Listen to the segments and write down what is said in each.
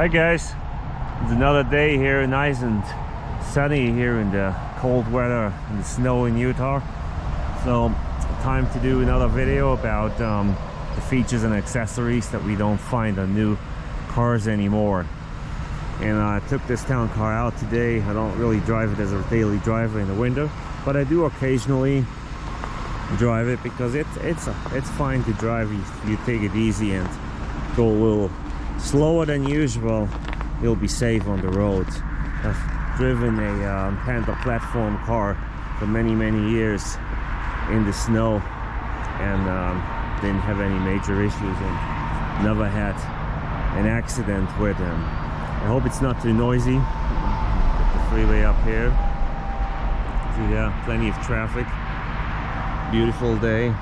Hi guys, it's another day here, nice and sunny here in the cold weather and the snow in Utah. So time to do another video about the features and accessories that we don't find on new cars anymore. And I took this town car out today. I don't really drive it as a daily driver in the winter, but I do occasionally drive it because it's fine to drive if you take it easy and go a little slower than usual. You'll be safe on the road. I've driven a Panda platform car for many years in the snow and didn't have any major issues and never had an accident with them. I hope it's not too noisy. Get the freeway up here. See, yeah, plenty of traffic. Beautiful day.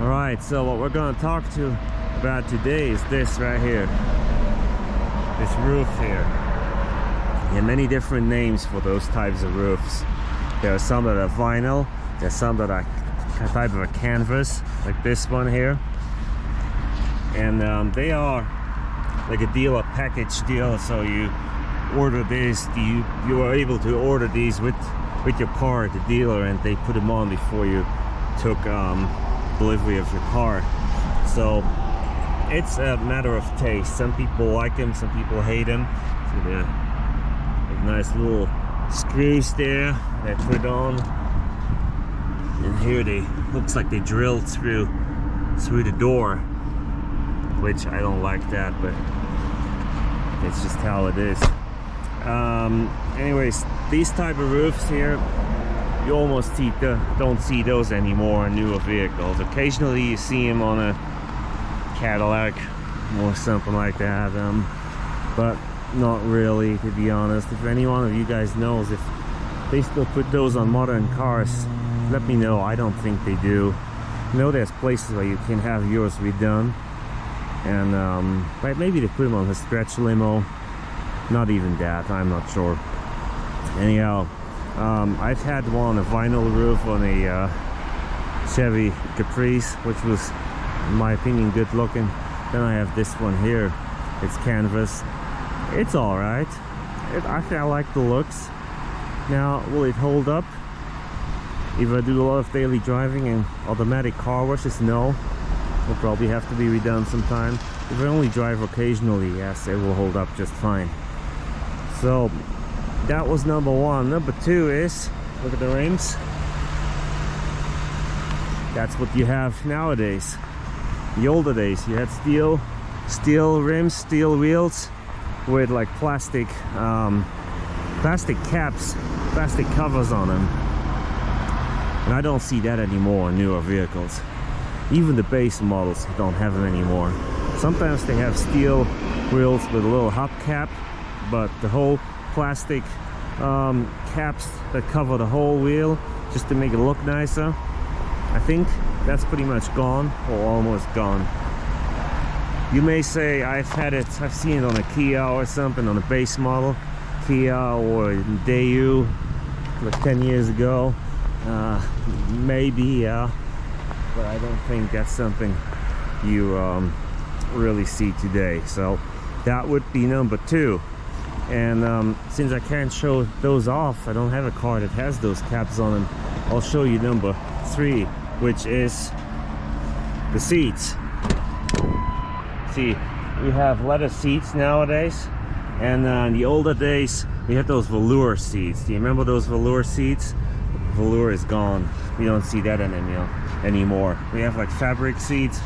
Alright, so what we're going to talk about today is this right here. This roof here. There are many different names for those types of roofs. There are some that are vinyl. There's some that are a type of a canvas, like this one here. And they are like a deal, a package deal. So you order this, you are able to order these with your car at the dealer, and they put them on before you took delivery of your car. So it's a matter of taste. Some people like them, some people hate them. So they're like nice little screws there that put on, and here they looks like they drilled through the door, which I don't like that, but it's just how it is. Anyways, these type of roofs here, you almost don't see those anymore on newer vehicles. Occasionally you see them on a Cadillac or something like that, but not really, to be honest. If any one of you guys knows if they still put those on modern cars, let me know. I don't think they do. I know there's places where you can have yours redone, and but maybe they put them on a stretch limo. Not even that, I'm not sure. Anyhow, I've had one, a vinyl roof on a Chevy Caprice, which was, in my opinion, good looking. Then I have this one here. It's canvas. It's all right. I like the looks. Now, will it hold up if I do a lot of daily driving and automatic car washes? No. Will probably have to be redone sometime. If I only drive occasionally, yes, it will hold up just fine. So that was number one. Number two is, look at the rims. That's what you have nowadays. The older days, you had steel rims, steel wheels with like plastic caps, plastic covers on them. And I don't see that anymore on newer vehicles. Even the base models don't have them anymore. Sometimes they have steel wheels with a little hubcap, but the whole plastic caps that cover the whole wheel just to make it look nicer, I think that's pretty much gone, or almost gone. You may say I've seen it on a Kia or something, on a base model Kia or Daewoo like 10 years ago. Maybe, yeah, but I don't think that's something you really see today. So that would be number two. And since I can't show those off, I don't have a car that has those caps on them, I'll show you number three, which is the seats. See, we have leather seats nowadays, and in the older days we had those velour seats. Do you remember those velour seats? Velour is gone. We don't see that anymore. We have like fabric seats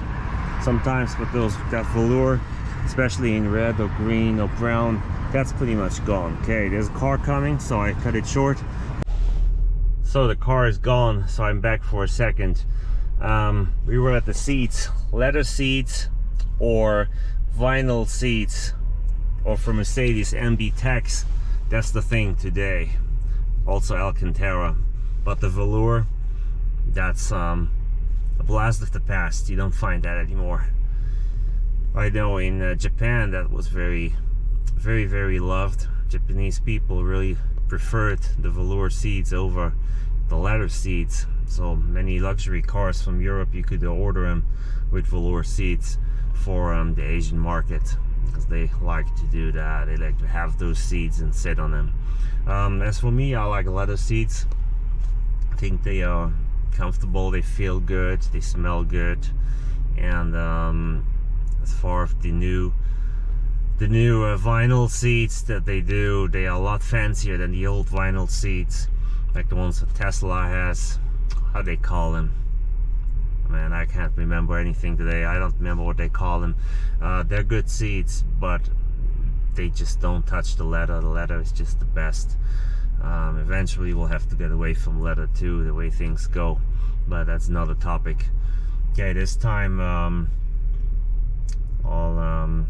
sometimes, but that velour, especially in red or green or brown, that's pretty much gone. Okay, there's a car coming, so I cut it short. So the car is gone, so I'm back for a second. We were at the seats, leather seats or vinyl seats, or for Mercedes MB Tex. That's the thing today. Also Alcantara. But the velour, that's a blast of the past. You don't find that anymore. I know in Japan that was very loved. Japanese people really preferred the velour seats over the leather seats. So many luxury cars from Europe, you could order them with velour seats for the Asian market, because they like to do that. They like to have those seats and sit on them. As for me, I like leather seats. I think they are comfortable, they feel good, they smell good. And as far as the new vinyl seats that they do, they are a lot fancier than the old vinyl seats, like the ones that Tesla has. How do they call them? Man, I can't remember anything today. I don't remember what they call them. They're good seats, but they just don't touch the leather. The leather is just the best. Eventually we'll have to get away from leather too, the way things go, but that's another topic. Okay, this time I'll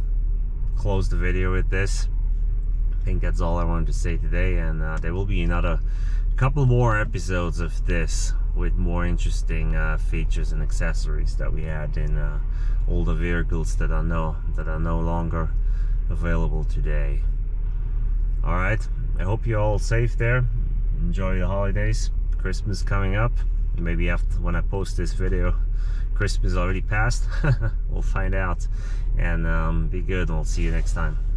close the video with this. I think that's all I wanted to say today, and there will be another couple more episodes of this with more interesting features and accessories that we had in older vehicles that are no longer available today. All right, I hope you're all safe there. Enjoy the holidays. Christmas coming up. Maybe after, when I post this video, Christmas already passed. We'll find out. And be good, and we'll see you next time.